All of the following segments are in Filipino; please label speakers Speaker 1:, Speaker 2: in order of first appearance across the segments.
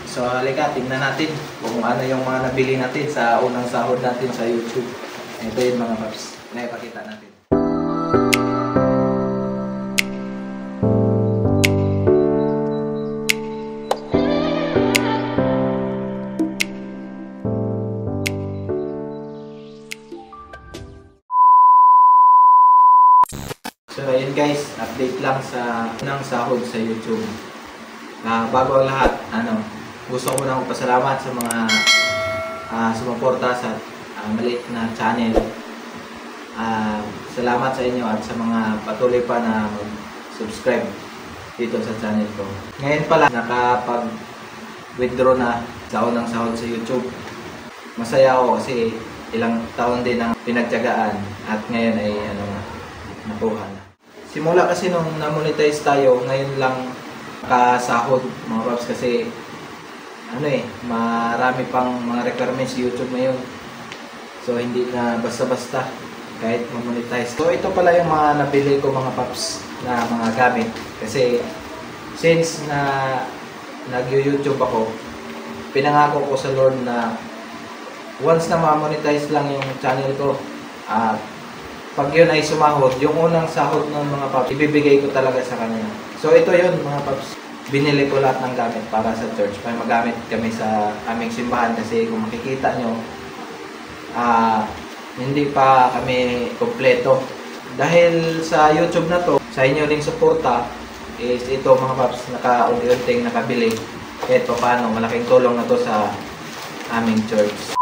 Speaker 1: So halika, tingnan natin kung ano yung mga nabili natin sa unang sahod natin sa YouTube. Ito yung mga paps na ipakita natin. So ayun guys, update lang sa unang sahod sa YouTube. Bago ang lahat, gusto ko na magpasalamat sa mga sumuporta sa maliit na channel. Salamat sa inyo at sa mga patuloy pa na mag-subscribe dito sa channel ko. Ngayon pala, nakapag-withdraw na sa unang sahod sa YouTube. Masaya ako kasi ilang taon din ang pinagtiyagaan at ngayon ay nakuha na. Simula kasi nung na-monetize tayo, ngayon lang kasahod mga paps kasi marami pang mga requirements sa YouTube ngayon. So hindi na basta-basta kahit ma-monetize. So ito pala yung mga nabili ko mga paps na mga gamit. Kasi since na nag-YouTube ako, pinangako ko sa Lord na once na ma-monetize lang yung channel ko, pag yun ay sumahod, yung unang sahod ng mga paps, ibibigay ko talaga sa kanya. So ito yun mga paps, binili ko lahat ng gamit para sa church. May magamit kami sa aming simbahan kasi kung makikita nyo, hindi pa kami kompleto. Dahil sa YouTube na to, sa inyo ring suporta, is ito mga paps, naka-unti-unting nakabili. Kahit pa paano, malaking tulong na to sa aming church.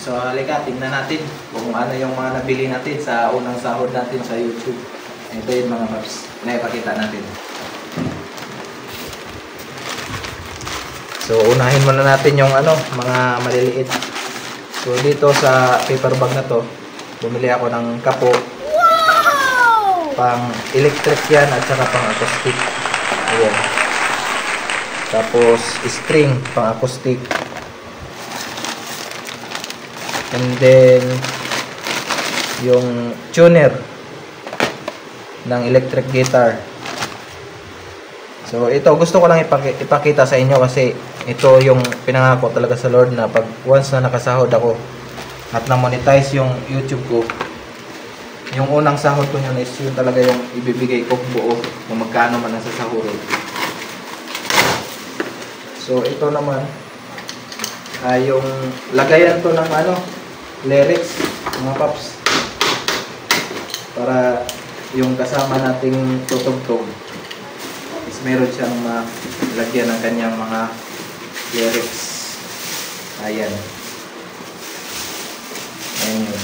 Speaker 1: So halika, tingnan natin kung ano yung mga nabili natin sa unang sahod natin sa YouTube. Ito yung mga paps na ipakita natin. So unahin muna natin yung mga maliliit. So dito sa paper bag na to, bumili ako ng kapo. Wow! Pang electric yan at saka pang acoustic. Ayan. Tapos string pang acoustic. And then yung tuner ng electric guitar. So ito gusto ko lang ipakita sa inyo kasi ito yung pinangako talaga sa Lord na pag once na nakasahod ako at na-monetize yung YouTube ko, yung unang sahod ko yun is yun talaga yung ibibigay ko buo kung magkano man ang sasahurin. So ito naman ay yung lagayan to ng lyrics mga paps para yung kasama nating tutugtog is meron siyang lagyan ng kanyang mga lyrics. Ayan. Ayan yun.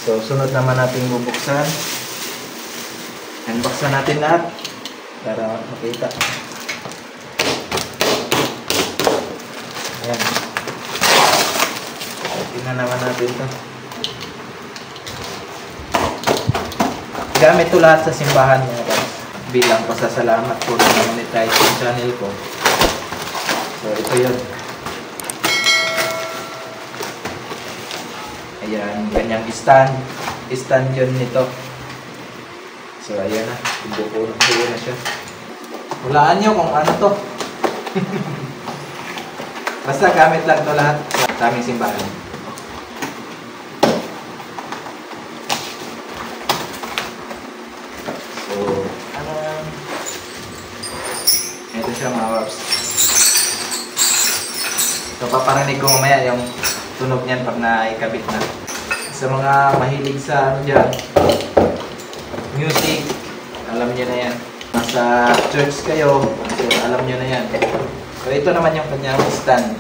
Speaker 1: So sunod naman natin bubuksan. Unboxan natin lahat para makita. Ayan. Tingnan naman natin ito. Gamit ito lahat sa simbahan mga guys. Bilang pasasalamat po na monetize yung channel ko. So ito yun. Ayan, ganyang stand. Stand yun nito. So ayan na. Buo na siya. Hulaan nyo kung ano to. Basta gamit lang ito lahat sa aming simbahan. Ito siya mga paps. So paparinig ko mamaya yung tunog niyan pag naikabit na. Sa mga mahilig sa music, alam niyo na yan. Nasa church kayo, alam niyo na yan. So ito naman yung kanyang stand.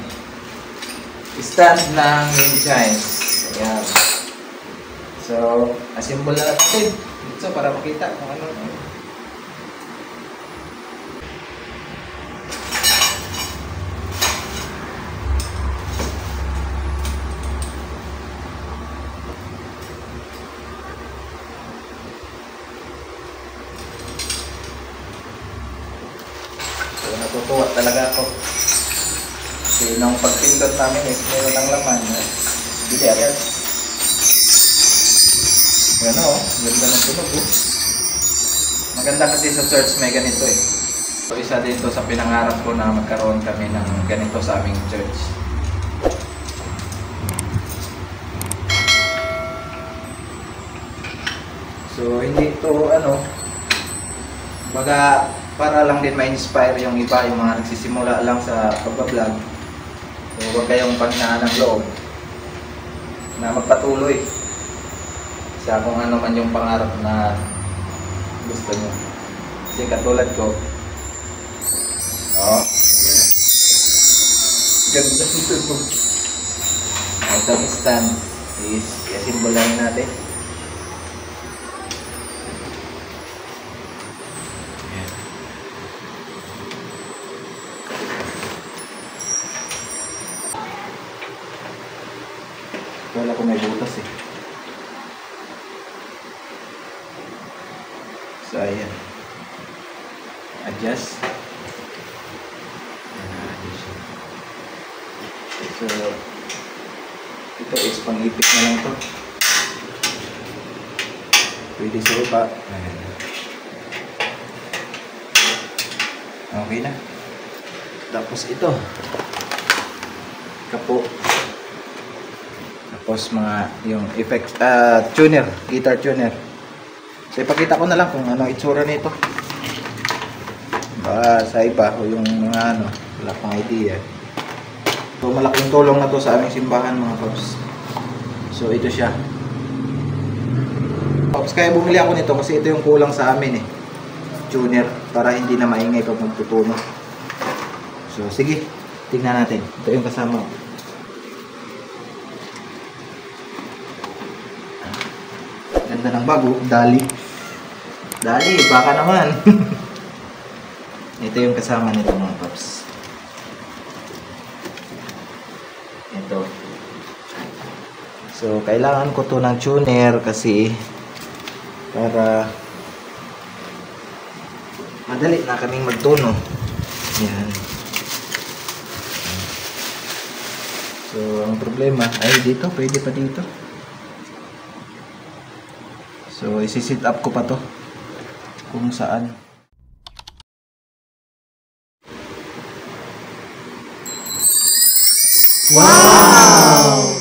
Speaker 1: Stand ng wind chimes. Ayan. So assemble na natin. So para makita kung ano. Natutuwa talaga ako. Kasi nung pagpindot namin meron ng laman. Bili agad. Yan o, ganda ng tunog. Maganda kasi sa church may ganito eh. So, isa din to sa pinangarap ko na magkaroon kami ng ganito sa aming church. So, hindi to baga para lang din ma-inspire yung iba, yung mga nagsisimula lang sa pagbablog. So, huwag kayong panghinaan ng loob na magpatuloy sa kung ano man yung pangarap na gusto nyo. Kasi katulad ko, ganda nito. Itong stand is i-symbolize natin. Wala ko may butas eh. So ayan. Adjust. So ito is pang-ipit na lang to. Pwede sa iba. Ayan. Okay na. Tapos ito. Kapo. Tapos mga yung effect tuner, guitar tuner. So ipakita ko na lang kung ano itsura nito. Sa iba o yung mga wala pang idea. So malaking tulong na to sa aming simbahan mga paps. So ito siya. Paps, kaya bumili ako nito kasi ito yung kulang sa amin tuner para hindi na maingay pag magtutuno. So sige, tingnan natin. Ito yung kasama. Ganda ng bago, Dali. Dali, baka naman. Ito yung kasama nito mga paps. Ito. So, kailangan ko to ng tuner kasi para madali na kaming magtuno. Yan. So, ang problema ay dito, pwede pa dito. So, isi-sit up ko pa to kung saan. Wow!